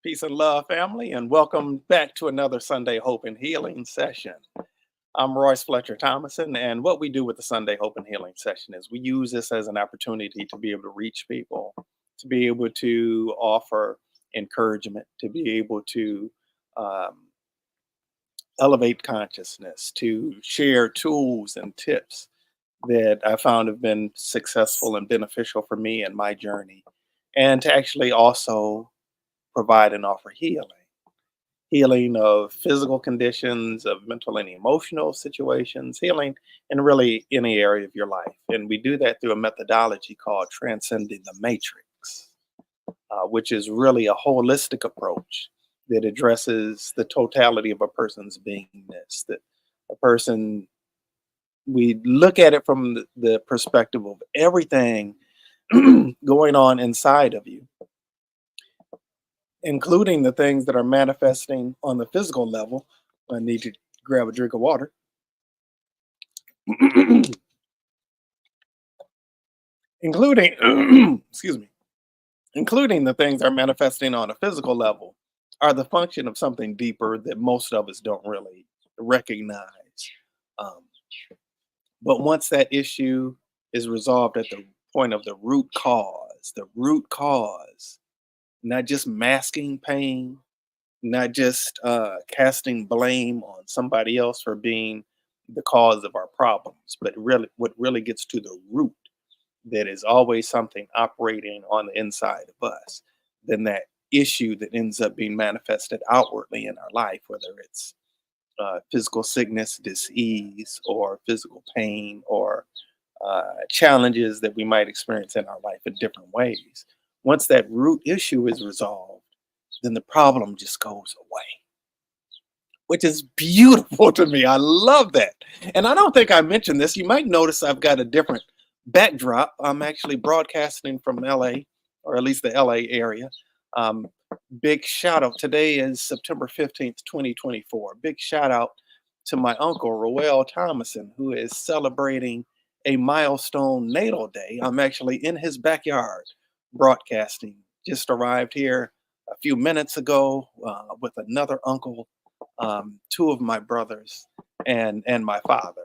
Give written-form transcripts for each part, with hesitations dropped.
Peace and love, family, and welcome back to another Sunday Hope and Healing session. I'm Royce Fletcher Thomason, and what we do with the Sunday Hope and Healing session is we use this as an opportunity to be able to reach people, to be able to offer encouragement, to be able to um, elevate consciousness, to share tools and tips that I found have been successful and beneficial for me in my journey, and to actually also provide and offer healing of physical conditions, of mental and emotional situations, healing in really any area of your life. And we do that through a methodology called Transcending the Matrix, which is really a holistic approach that addresses the totality of a person's beingness. That a person, we look at it from the perspective of everything going on inside of you, including the things that are manifesting on the physical level. I need to grab a drink of water. Including, excuse me, including the things that are manifesting on a physical level are the function of something deeper that most of us don't really recognize. Um, but once that issue is resolved at the point of the root cause, not just masking pain, not just casting blame on somebody else for being the cause of our problems, but really what really gets to the root, that is always something operating on the inside of us, then that issue that ends up being manifested outwardly in our life, whether it's physical sickness, disease, or physical pain, or challenges that we might experience in our life in different ways. Once that root issue is resolved, then the problem just goes away, which is beautiful to me. I love that. And I don't think I mentioned this. You might notice I've got a different backdrop. I'm actually broadcasting from LA, or at least the LA area. Um, Big shout out. Today is September 15th, 2024. Big shout out to my uncle, Royce Thomason, who is celebrating a milestone natal day. I'm actually in his backyard broadcasting. Just arrived here a few minutes ago with another uncle, two of my brothers, and my father.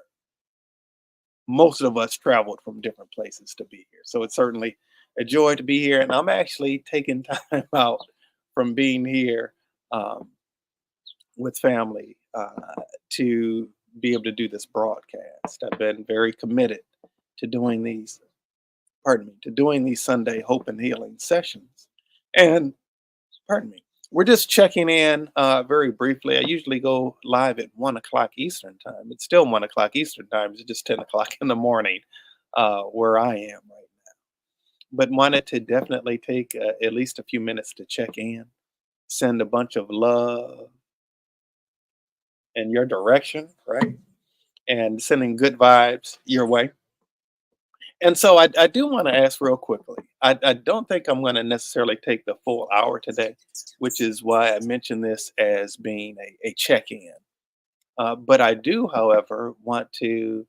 Most of us traveled from different places to be here, so it's certainly a joy to be here. And I'm actually taking time out from being here um, with family to be able to do this broadcast. I've been very committed to doing these, pardon me, to doing these Sunday Hope and Healing sessions. And pardon me. We're just checking in very briefly. I usually go live at 1 o'clock Eastern time. It's still 1 o'clock Eastern time. It's just 10 o'clock in the morning where I am right now. But wanted to definitely take at least a few minutes to check in, send a bunch of love in your direction, right? And sending good vibes your way. And so I do want to ask real quickly. I don't think I'm going to necessarily take the full hour today, which is why I mentioned this as being a check in. But I do, however, want to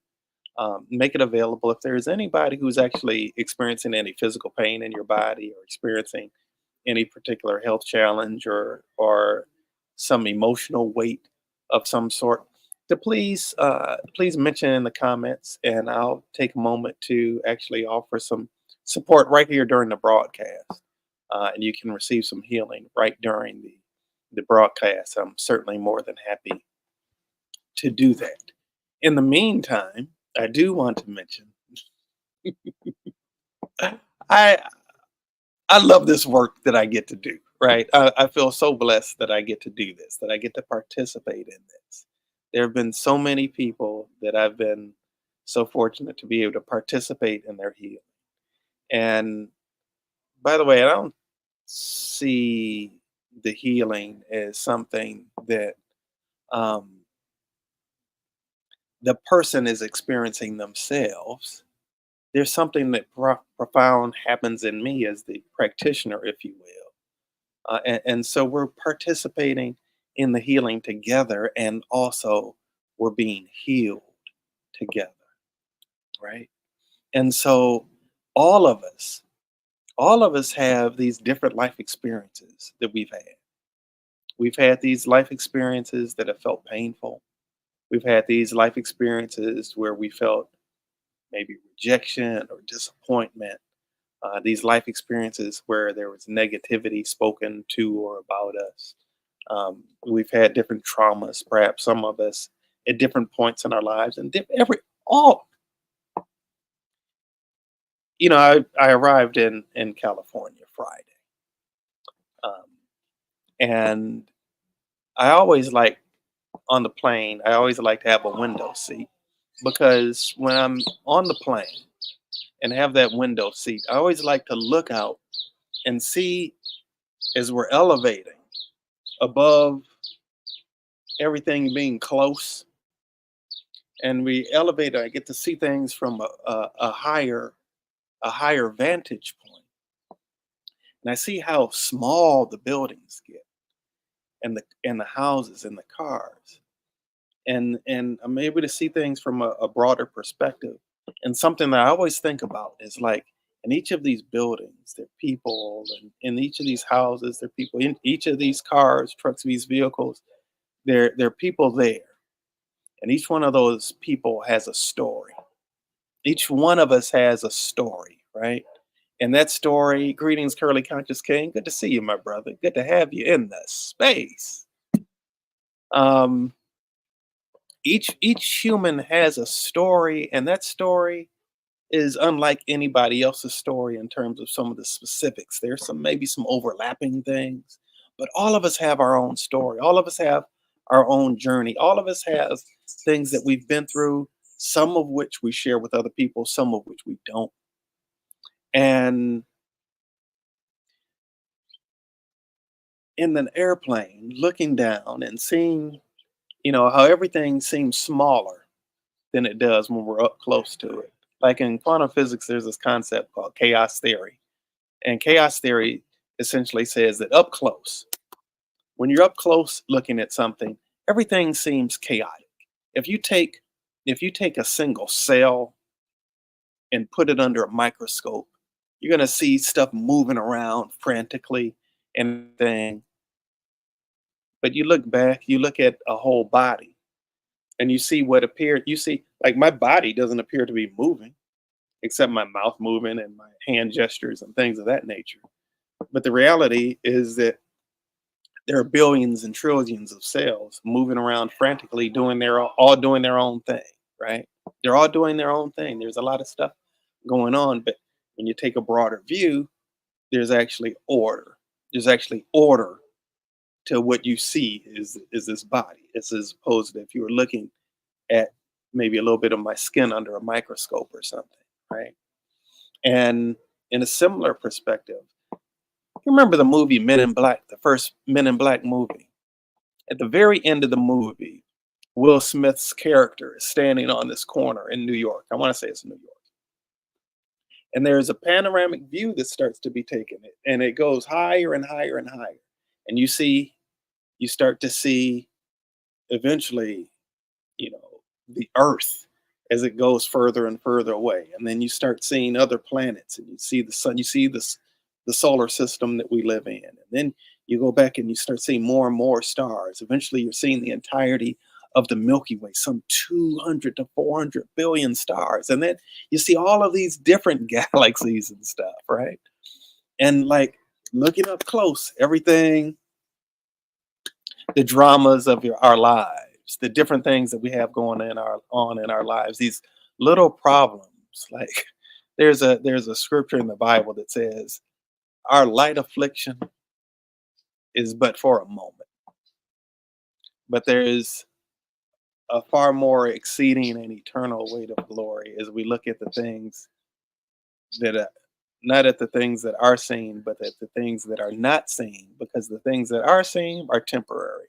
make it available if there's anybody who's actually experiencing any physical pain in your body, or experiencing any particular health challenge, or some emotional weight of some sort, to please mention in the comments, and I'll take a moment to actually offer some support right here during the broadcast, and you can receive some healing right during the broadcast. I'm certainly more than happy to do that. In the meantime, I do want to mention I I love this work that I get to do, right? I feel so blessed that I get to do this, that I get to participate in this. There have been so many people that I've been so fortunate to be able to participate in their healing. And by the way, I don't see the healing as something that um, the person is experiencing themselves. There's something that profound happens in me as the practitioner, if you will. And so we're participating in the healing together, and also we're being healed together, right? And so all of us, all of us have these different life experiences that we've had. We've had these life experiences that have felt painful. We've had these life experiences where we felt maybe rejection or disappointment. These life experiences where there was negativity spoken to or about us. We've had different traumas, perhaps some of us at different points in our lives, and every all I arrived in California Friday, um, and I always like on the plane. I always like to have a window seat because when I'm on the plane and have that window seat, I always like to look out and see as we're elevating above everything being close and we elevate. I get to see things from a higher vantage point, and I see how small the buildings get, and the houses and the cars, and I'm able to see things from a broader perspective. And something that I always think about is like in each of these buildings, there are people, and in each of these houses, there are people. In each of these cars, trucks, these vehicles, there are people there, and each one of those people has a story. Each one of us has a story, right? And that story, greetings, Curly Conscious King. Good to see you, my brother. Good to have you in the space. Um, each human has a story, and that story is unlike anybody else's story in terms of some of the specifics. There's maybe some overlapping things, but all of us have our own story. All of us have our own journey. All of us have things that we've been through, some of which we share with other people, some of which we don't. And in an airplane, looking down and seeing, how everything seems smaller than it does when we're up close to it. Like in quantum physics, there's this concept called chaos theory. And chaos theory essentially says that up close, when you're up close looking at something, everything seems chaotic. If you take if you take a single cell and put it under a microscope, you're gonna see stuff moving around frantically and thing. But you look back, you look at a whole body and you see what appeared. You see, like my body doesn't appear to be moving, except my mouth moving and my hand gestures and things of that nature. But the reality is that there are billions and trillions of cells moving around frantically, all doing their own thing, right? They're all doing their own thing. There's a lot of stuff going on, but when you take a broader view, there's actually order. There's actually order to what you see is this body. It's as opposed to if you were looking at maybe a little bit of my skin under a microscope or something, right? And in a similar perspective, you remember the movie Men in Black, the first Men in Black movie? At the very end of the movie, Will Smith's character is standing on this corner in New York. I want to say it's New York. And there's a panoramic view that starts to be taken, and it goes higher and higher and higher. And you start to see eventually, the Earth as it goes further and further away. And then you start seeing other planets, and you see the sun, you see this the solar system that we live in. And then you go back and you start seeing more and more stars. Eventually you're seeing the entirety of the Milky Way, some 200 to 400 billion stars. And then you see all of these different galaxies and stuff, right? And like looking up close, everything, the dramas of our lives, the different things that we have going on in our lives, these little problems. Like there's a scripture in the Bible that says, "Our light affliction is but for a moment, but there is a far more exceeding and eternal weight of glory as we look at the things that not at the things that are seen, but at the things that are not seen, because the things that are seen are temporary.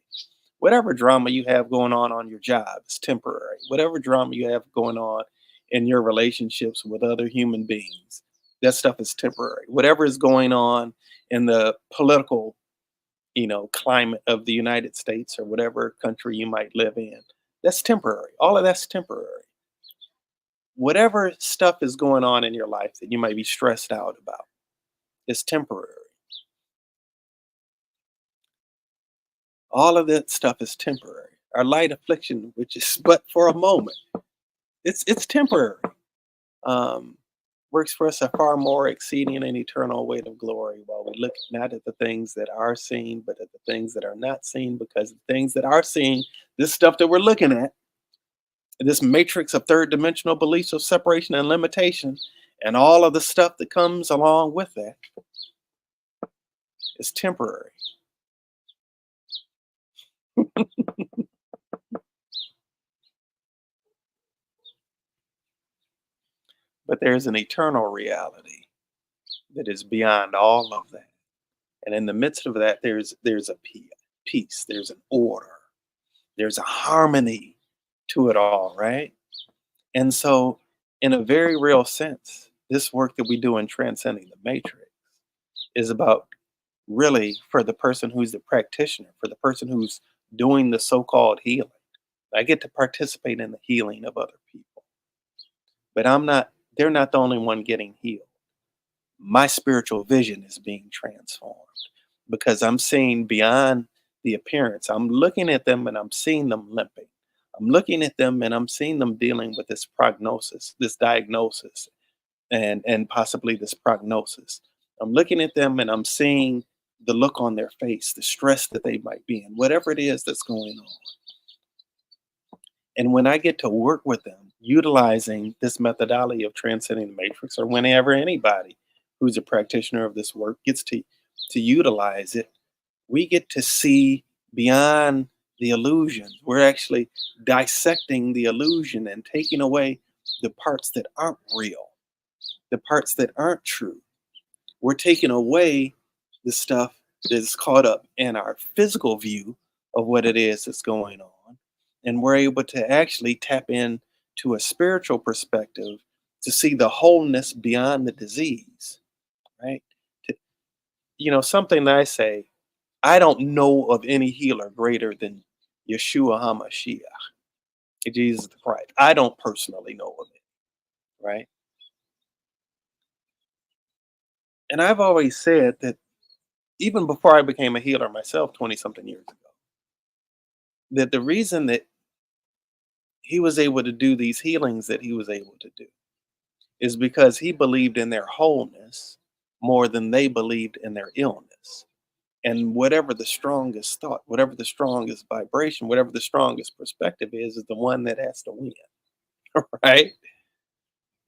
Whatever drama you have going on your job is temporary. Whatever drama you have going on in your relationships with other human beings, that stuff is temporary. Whatever is going on in the political, climate of the United States or whatever country you might live in, that's temporary. All of that's temporary. Whatever stuff is going on in your life that you might be stressed out about is temporary. All of that stuff is temporary. Our light affliction, which is but for a moment, it's temporary. Um, Works for us a far more exceeding and eternal weight of glory, while we look not at the things that are seen, but at the things that are not seen, because the things that are seen, this stuff that we're looking at, this matrix of third dimensional beliefs of separation and limitation, and all of the stuff that comes along with that, is temporary. But there's an eternal reality that is beyond all of that. And in the midst of that, there's a peace, there's an order, there's a harmony to it all, right? And so, in a very real sense, this work that we do in transcending the matrix is about, really, for the person who's the practitioner, for the person who's doing the so-called healing. I get to participate in the healing of other people, but I'm not. They're not the only one getting healed. My spiritual vision is being transformed because I'm seeing beyond the appearance. I'm looking at them and I'm seeing them limping. I'm looking at them and I'm seeing them dealing with this prognosis, this diagnosis, and possibly this prognosis. I'm looking at them and I'm seeing the look on their face, the stress that they might be in, whatever it is that's going on. And when I get to work with them, utilizing this methodology of transcending the matrix, or whenever anybody who's a practitioner of this work gets to utilize it, we get to see beyond the illusion. We're actually dissecting the illusion and taking away the parts that aren't real, the parts that aren't true. We're taking away the stuff that's caught up in our physical view of what it is that's going on. And we're able to actually tap in to a spiritual perspective to see the wholeness beyond the disease, right? To- something that I say, I don't know of any healer greater than Yeshua HaMashiach, Jesus the Christ. I don't personally know of it, right? And I've always said that even before I became a healer myself 20 something years ago, that the reason that he was able to do these healings that he was able to do is because he believed in their wholeness more than they believed in their illness. And whatever the strongest thought, whatever the strongest vibration, whatever the strongest perspective is the one that has to win, right?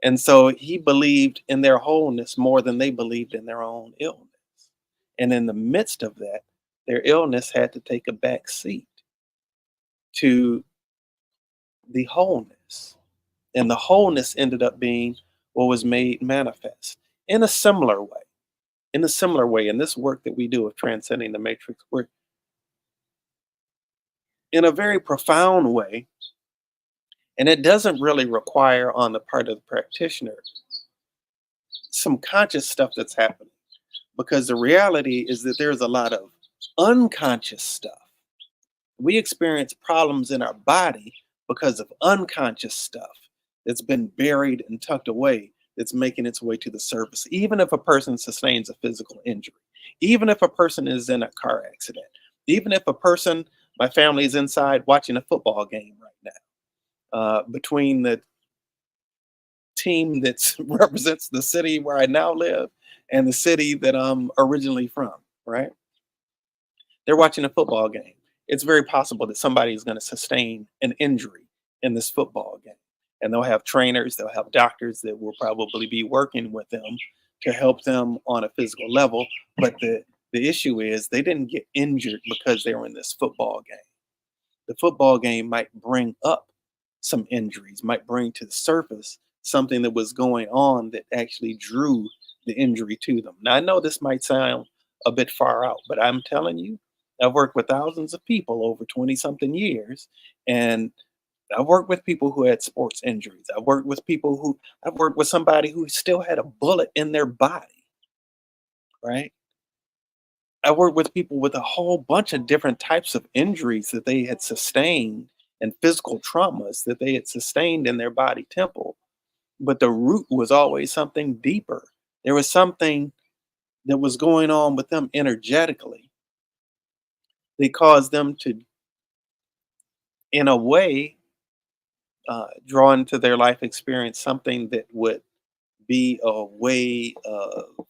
And so he believed in their wholeness more than they believed in their own illness. And in the midst of that, their illness had to take a back seat to the wholeness. And the wholeness ended up being what was made manifest in a similar way. In a similar way, in this work that we do of transcending the matrix, we're in a very profound way, and it doesn't really require on the part of the practitioner some conscious stuff that's happening, because the reality is that there's a lot of unconscious stuff. We experience problems in our body because of unconscious stuff that's been buried and tucked away, that's making its way to the surface. Even if a person sustains a physical injury, even if a person is in a car accident, even if a person, my family is inside watching a football game right now, between the team that represents the city where I now live and the city that I'm originally from, right? They're watching a football game. It's very possible that somebody is going to sustain an injury in this football game. And they'll have trainers, they'll have doctors that will probably be working with them to help them on a physical level. But the issue is they didn't get injured because they were in this football game. The football game might bring up some injuries, might bring to the surface something that was going on that actually drew the injury to them. Now, I know this might sound a bit far out, but I'm telling you, I've worked with thousands of people over 20 something years. And I've worked with people who had sports injuries. I've worked with somebody who still had a bullet in their body, right? I worked with people with a whole bunch of different types of injuries that they had sustained and physical traumas that they had sustained in their body temple. But the root was always something deeper. There was something that was going on with them energetically they cause them to, in a way, draw into their life experience something that would be a way of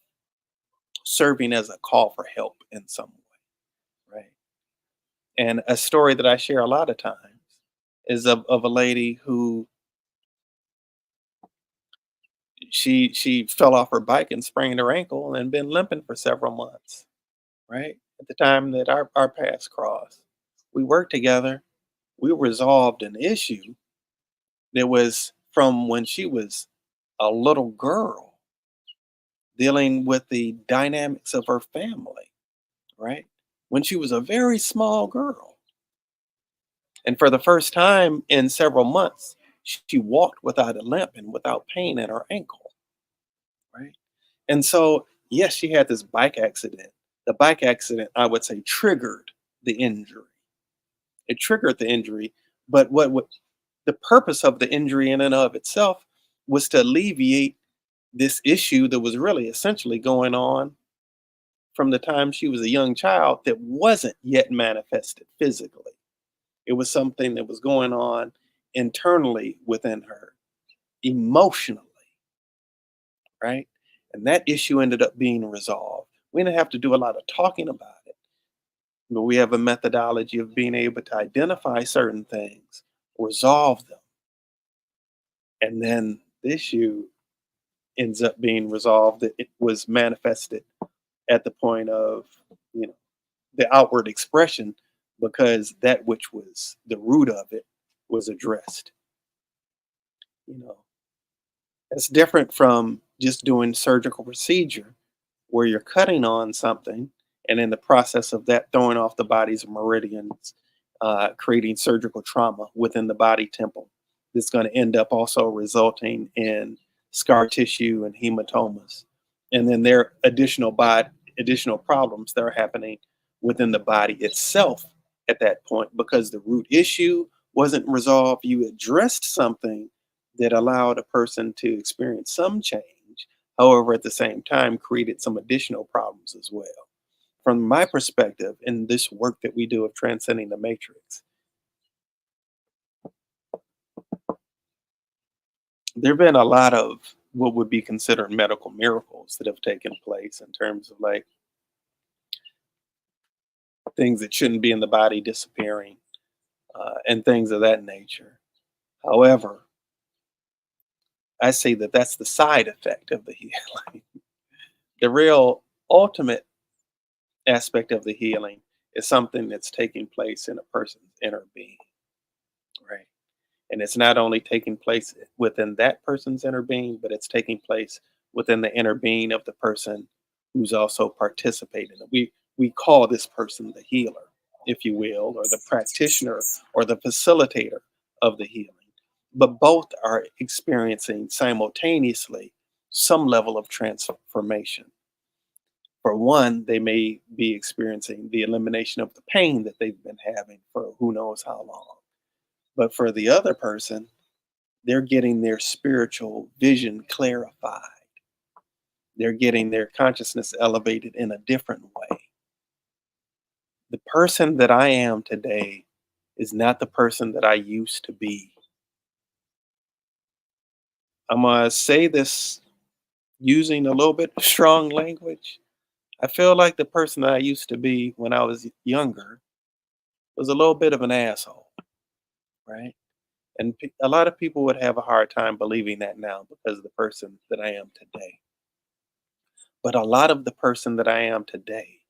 serving as a call for help in some way, right? And a story that I share a lot of times is of a lady who she fell off her bike and sprained her ankle and been limping for several months, right? At the time that our paths crossed, we worked together. We resolved an issue that was from when she was a little girl, dealing with the dynamics of her family, right? When she was a very small girl. And for the first time in several months, she walked without a limp and without pain in her ankle, right? And so, yes, she had this bike accident. The bike accident, I would say, triggered the injury. It triggered the injury, but what the purpose of the injury in and of itself was to alleviate this issue that was really essentially going on from the time she was a young child that wasn't yet manifested physically. It was something that was going on internally within her, emotionally, right? And that issue ended up being resolved. We didn't have to do a lot of talking about it, but we have a methodology of being able to identify certain things, resolve them, and then the issue ends up being resolved. It was manifested at the point of, you know, the outward expression because that which was the root of it was addressed. You know, it's different from just doing surgical procedure where you're cutting on something and in the process of that throwing off the body's meridians, creating surgical trauma within the body temple. That's going to end up also resulting in scar tissue and hematomas. And then there are additional problems that are happening within the body itself at that point because the root issue wasn't resolved. You addressed something that allowed a person to experience some change. However, at the same time, created some additional problems as well. From my perspective, in this work that we do of transcending the matrix, there have been a lot of what would be considered medical miracles that have taken place in terms of like things that shouldn't be in the body disappearing and things of that nature. However, I say that that's the side effect of the healing. The real ultimate aspect of the healing is something that's taking place in a person's inner being, right? And it's not only taking place within that person's inner being, but it's taking place within the inner being of the person who's also participating. We call this person the healer, if you will, or the practitioner or the facilitator of the healing. But both are experiencing simultaneously some level of transformation. For one, they may be experiencing the elimination of the pain that they've been having for who knows how long. But for the other person, they're getting their spiritual vision clarified. They're getting their consciousness elevated in a different way. The person that I am today is not the person that I used to be. I'm going to say this using a little bit of strong language. I feel like the person that I used to be when I was younger was a little bit of an asshole, right? And a lot of people would have a hard time believing that now because of the person that I am today. But a lot of the person that I am today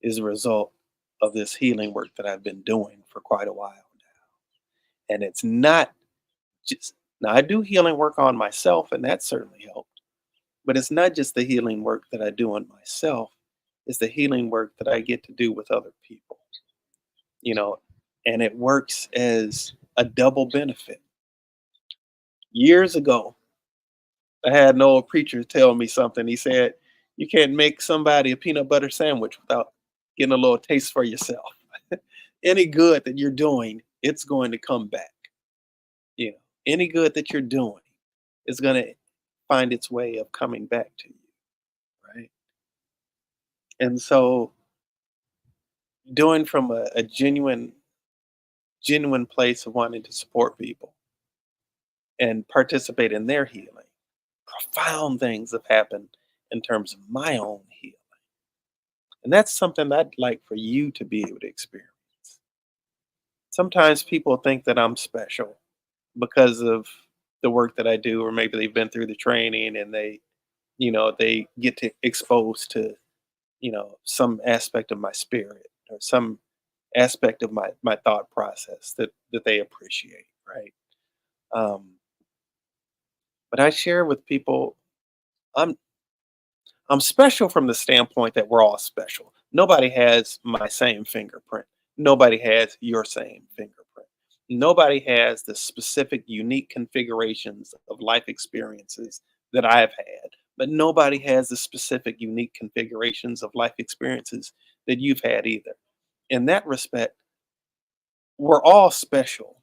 is a result of this healing work that I've been doing for quite a while now. And it's not just, now I do healing work on myself, and that certainly helped. But it's not just the healing work that I do on myself, it's the healing work that I get to do with other people, you know, and it works as a double benefit. Years ago, I had an old preacher tell me something. He said, "You can't make somebody a peanut butter sandwich without getting a little taste for yourself. Any good that you're doing, it's going to come back. You know, any good that you're doing is going to find its way of coming back to you, right?" And so doing from a genuine place of wanting to support people and participate in their healing. Profound things have happened in terms of my own healing. And that's something I'd like for you to be able to experience. Sometimes people think that I'm special because of the work that I do, or maybe they've been through the training and they get to exposed to, some aspect of my spirit or some aspect of my thought process that they appreciate, right? Um, but I share with people I'm I'm special from the standpoint that we're all special. Nobody has my same fingerprint. Nobody has your same fingerprint. Nobody has the specific, unique configurations of life experiences that I've had, but nobody has the specific, unique configurations of life experiences that you've had either. In that respect, we're all special,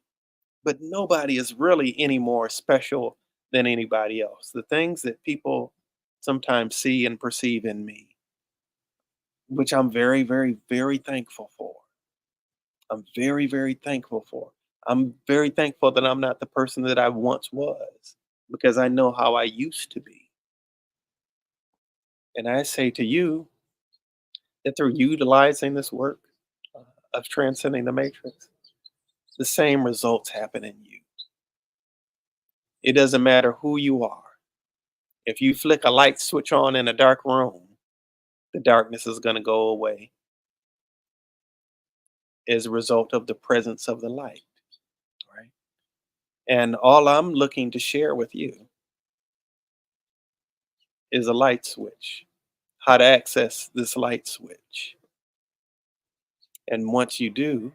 but nobody is really any more special than anybody else. The things that people sometimes see and perceive in me, which I'm very, very, very thankful for. I'm very, very thankful for. I'm very thankful that I'm not the person that I once was because I know how I used to be. And I say to you that through utilizing this work uh, of transcending the matrix, the same results happen in you. It doesn't matter who you are. If you flick a light switch on in a dark room, the darkness is going to go away as a result of the presence of the light, right? And all I'm looking to share with you is a light switch, how to access this light switch. And once you do,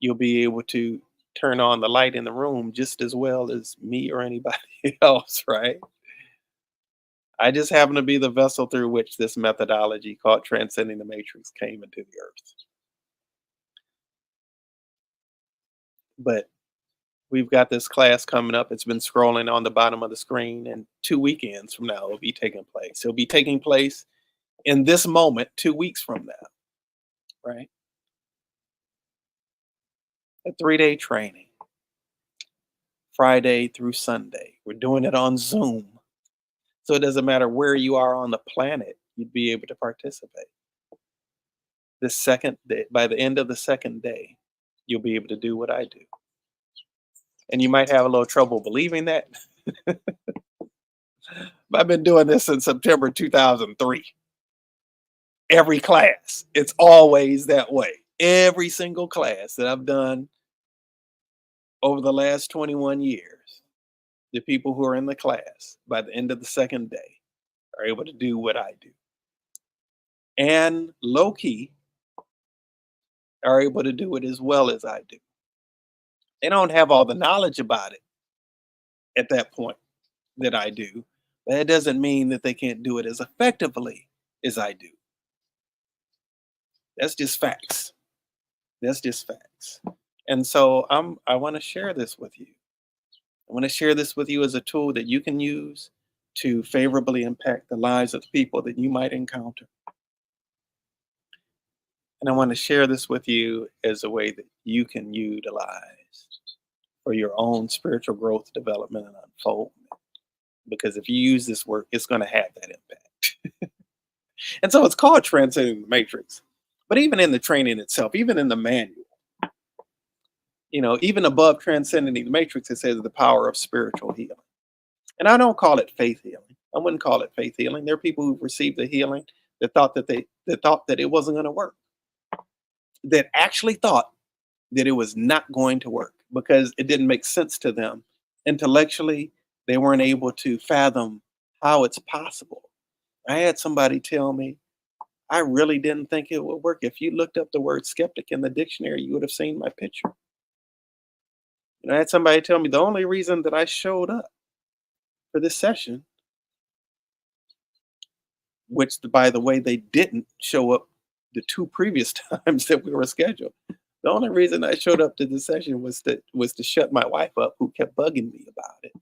you'll be able to turn on the light in the room just as well as me or anybody else, right? I just happen to be the vessel through which this methodology called transcending the matrix came into the earth. But we've got this class coming up. It's been scrolling on the bottom of the screen, and 2 weekends from now, it'll be taking place. It'll be taking place in this moment 2 weeks from now, right? A 3-day training, Friday through Sunday. We're doing it on Zoom. So it doesn't matter where you are on the planet, you'd be able to participate. The second day, by the end of the second day, you'll be able to do what I do. And you might have a little trouble believing that, but I've been doing this since September 2003. Every class, it's always that way. Every single class that I've done over the last 21 years, the people who are in the class by the end of the second day are able to do what I do. And low key are able to do it as well as I do. They don't have all the knowledge about it at that point that I do, but it doesn't mean that they can't do it as effectively as I do. That's just facts. That's just facts. And so I want to share this with you. I want to share this with you as a tool that you can use to favorably impact the lives of the people that you might encounter. And I want to share this with you as a way that you can utilize for your own spiritual growth, development, and unfoldment. Because if you use this work, it's going to have that impact. And so it's called transcending the matrix. But even in the training itself, even in the manual, even above transcending the matrix, it says the power of spiritual healing. And I don't call it faith healing. I wouldn't call it faith healing. There are people who've received the healing that thought that it wasn't going to work, that actually thought that it was not going to work because it didn't make sense to them. Intellectually, they weren't able to fathom how it's possible. I had somebody tell me, I really didn't think it would work. If you looked up the word skeptic in the dictionary, you would have seen my picture. And I had somebody tell me the only reason that I showed up for this session, which by the way, they didn't show up the two previous times that we were scheduled. The only reason I showed up to the session was to shut my wife up, who kept bugging me about it,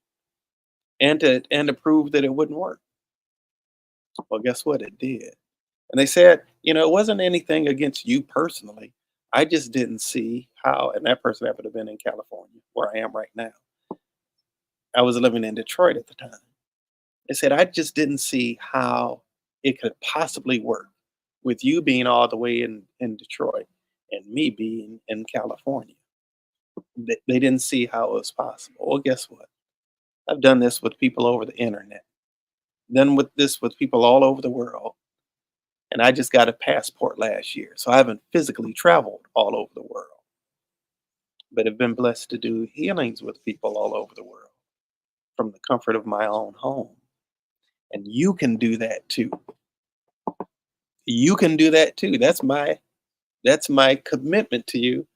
and to prove that it wouldn't work. Well, guess what? It did. And they said, it wasn't anything against you personally. I just didn't see how, and that person happened to have been in California, where I am right now. I was living in Detroit at the time. They said, I just didn't see how it could possibly work with you being all the way in Detroit and me being in California. They didn't see how it was possible. Well, guess what? I've done this with people over the internet, done with this with people all over the world. And I just got a passport last year. So I haven't physically traveled all over the world, but have been blessed to do healings with people all over the world from the comfort of my own home. And you can do that too. You can do that too. That's my commitment to you.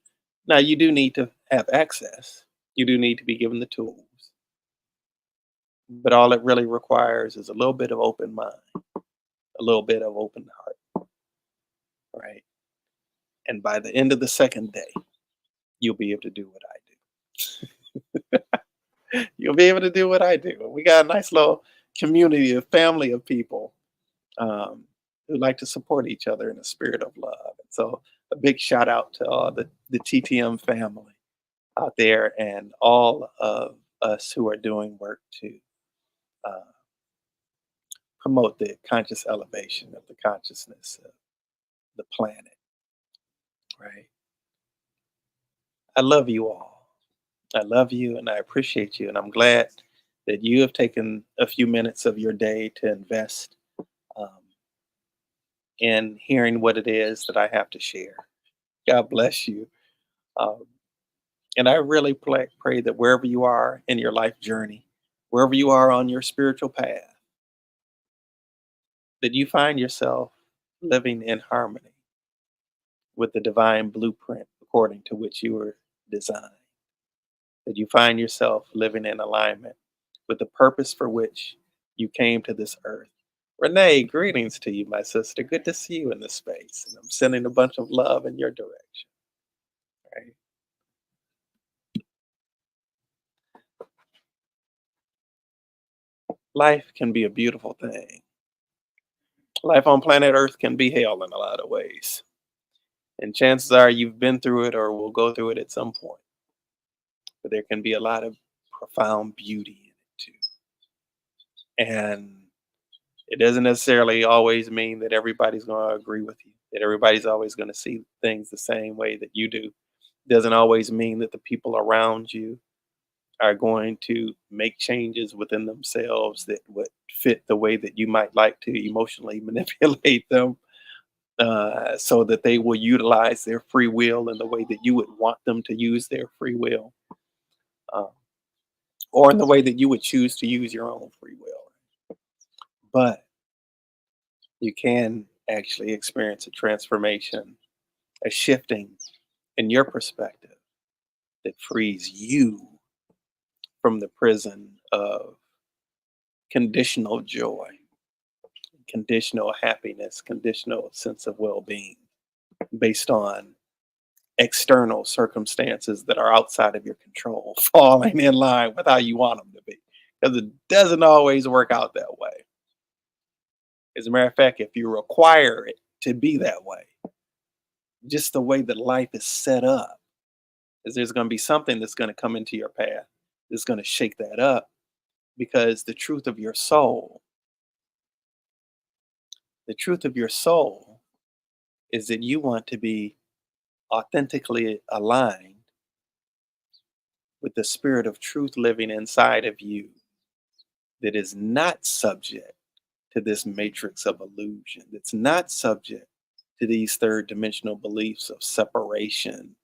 Now you do need to have access. You do need to be given the tools. But all it really requires is a little bit of open mind, a little bit of open heart, right? And by the end of the second day, you'll be able to do what I do. You'll be able to do what I do. We got a nice little community, a family of people um, who like to support each other in a spirit of love. And so, a big shout out to all the TTM family out there and all of us who are doing work to uh, promote the conscious elevation of the consciousness of the planet, right? I love you all. I love you and I appreciate you. And I'm glad that you have taken a few minutes of your day to invest um, in hearing what it is that I have to share. God bless you. Um, and I really pray that wherever you are in your life journey, wherever you are on your spiritual path, that you find yourself living in harmony with the divine blueprint according to which you were designed, that you find yourself living in alignment with the purpose for which you came to this earth. Renee, greetings to you, my sister. Good to see you in this space. And I'm sending a bunch of love in your direction. Right? Life can be a beautiful thing. Life on planet Earth can be hell in a lot of ways. And chances are you've been through it or will go through it at some point. But there can be a lot of profound beauty in it too. And it doesn't necessarily always mean that everybody's going to agree with you, that everybody's always going to see things the same way that you do. Doesn't always mean that the people around you are going to make changes within themselves that would fit the way that you might like to emotionally manipulate them so that they will utilize their free will in the way that you would want them to use their free will, uh, or in the way that you would choose to use your own free will. But you can actually experience a transformation, a shifting in your perspective that frees you from the prison of conditional joy, conditional happiness, conditional sense of well being based on external circumstances that are outside of your control, falling in line with how you want them to be. Because it doesn't always work out that way. As a matter of fact, if you require it to be that way, just the way that life is set up, is there's going to be something that's going to come into your path that's going to shake that up because the truth of your soul is that you want to be authentically aligned with the spirit of truth living inside of you that is not subject to this matrix of illusion, that's not subject to these third dimensional beliefs of separation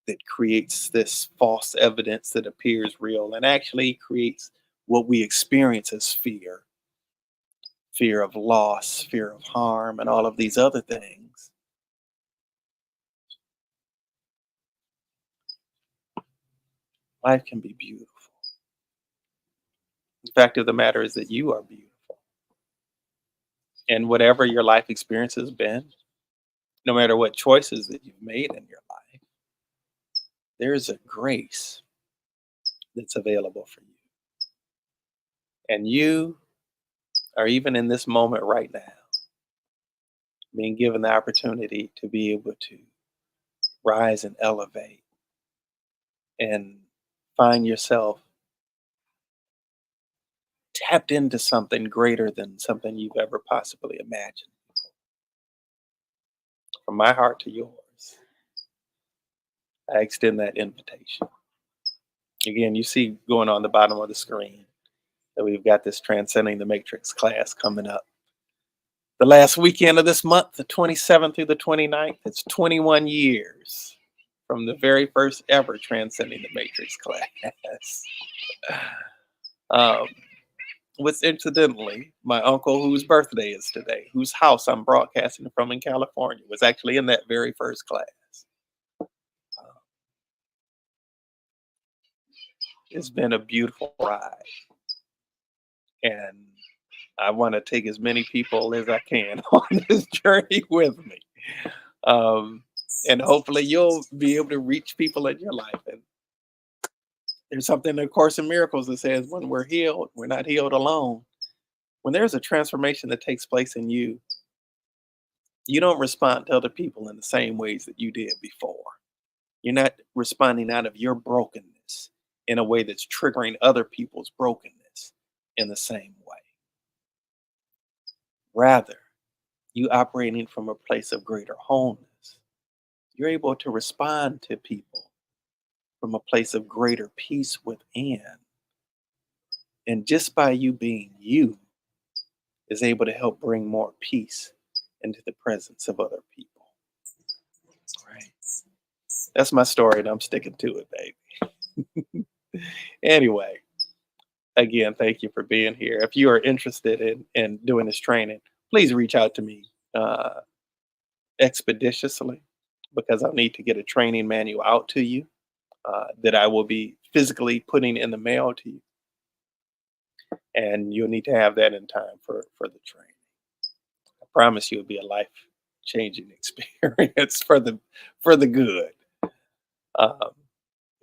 that creates this false evidence that appears real and actually creates what we experience as fear of loss, fear of harm, and all of these other things. Life can be beautiful. The fact of the matter is that you are beautiful. And whatever your life experience has been, no matter what choices that you've made in your life, there is a grace that's available for you. And you are even in this moment right now. being given the opportunity to be able to rise and elevate and find yourself tapped into something greater than something you've ever possibly imagined. From my heart to yours, I extend that invitation. Again, you see going on the bottom of the screen that we've got this Transcending the Matrix class coming up. The last weekend of this month, the 27th through the 29th, it's 21 years from the very first ever Transcending the Matrix class. Um, What's incidentally, my uncle, whose birthday is today, whose house I'm broadcasting from in California, was actually in that very first class. Uh, it's been a beautiful ride, and I want to take as many people as I can on this journey with me. Um, and hopefully, you'll be able to reach people in your life. And there's something in the Course in Miracles that says, when we're healed, we're not healed alone. When there's a transformation that takes place in you, you don't respond to other people in the same ways that you did before. You're not responding out of your brokenness in a way that's triggering other people's brokenness in the same way. Rather, you operating from a place of greater wholeness. You're able to respond to people from a place of greater peace within. And just by you being you is able to help bring more peace into the presence of other people. Right. That's my story, and I'm sticking to it, baby. Anyway, again, thank you for being here. If you are interested in doing this training, please reach out to me uh, expeditiously, because I'll need to get a training manual out to you that I will be physically putting in the mail to you. And you'll need to have that in time for the training. I promise you it'll be a life changing experience for the good. Um,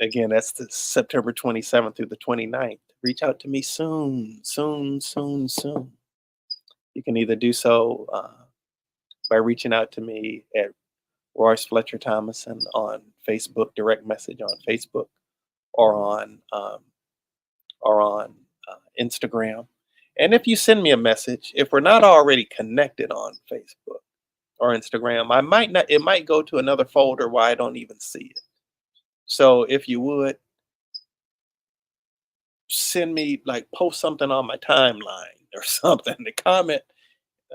Again, that's the September 27th through the 29th. Reach out to me soon, soon, soon, soon. You can either do so by reaching out to me at Royce Fletcher Thomason on Facebook, direct message on Facebook, or on Instagram. And if you send me a message, if we're not already connected on Facebook or Instagram, I might not. It might go to another folder where I don't even see it. So if you would send me, like, post something on my timeline or something to comment.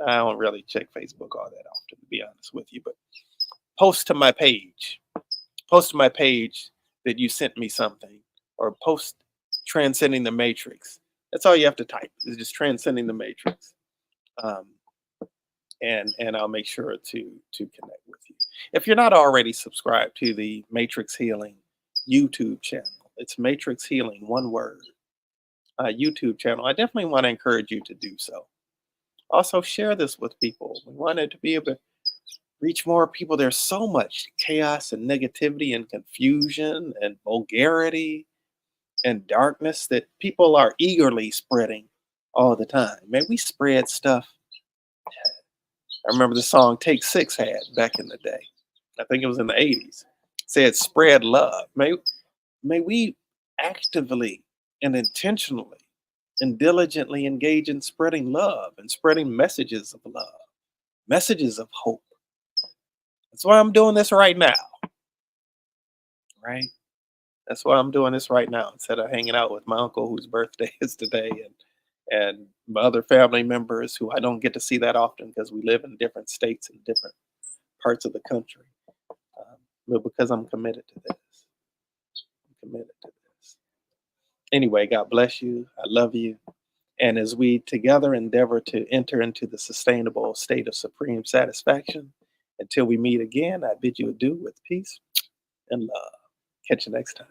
I don't really check Facebook all that often, to be honest with you, but post to my page. Post to my page that you sent me something, or post Transcending the Matrix. That's all you have to type, is just Transcending the Matrix. Um, and I'll make sure to connect with you. If you're not already subscribed to the Matrix Healing YouTube channel, it's Matrix Healing, one word, YouTube channel, I definitely want to encourage you to do so. Also, share this with people. We wanted to be able to reach more people. There's so much chaos and negativity and confusion and vulgarity and darkness that people are eagerly spreading all the time. Man, we spread stuff. I remember the song Take Six had back in the day. I think it was in the 80s. It said spread love. May we actively and intentionally and diligently engage in spreading love and spreading messages of love, messages of hope. That's why I'm doing this right now, right? That's why I'm doing this right now, instead of hanging out with my uncle whose birthday is today, and my other family members who I don't get to see that often because we live in different states and different parts of the country. But because I'm committed to this, I'm committed to this. Anyway, God bless you. I love you. And as we together endeavor to enter into the sustainable state of supreme satisfaction, until we meet again, I bid you adieu with peace and love. Catch you next time.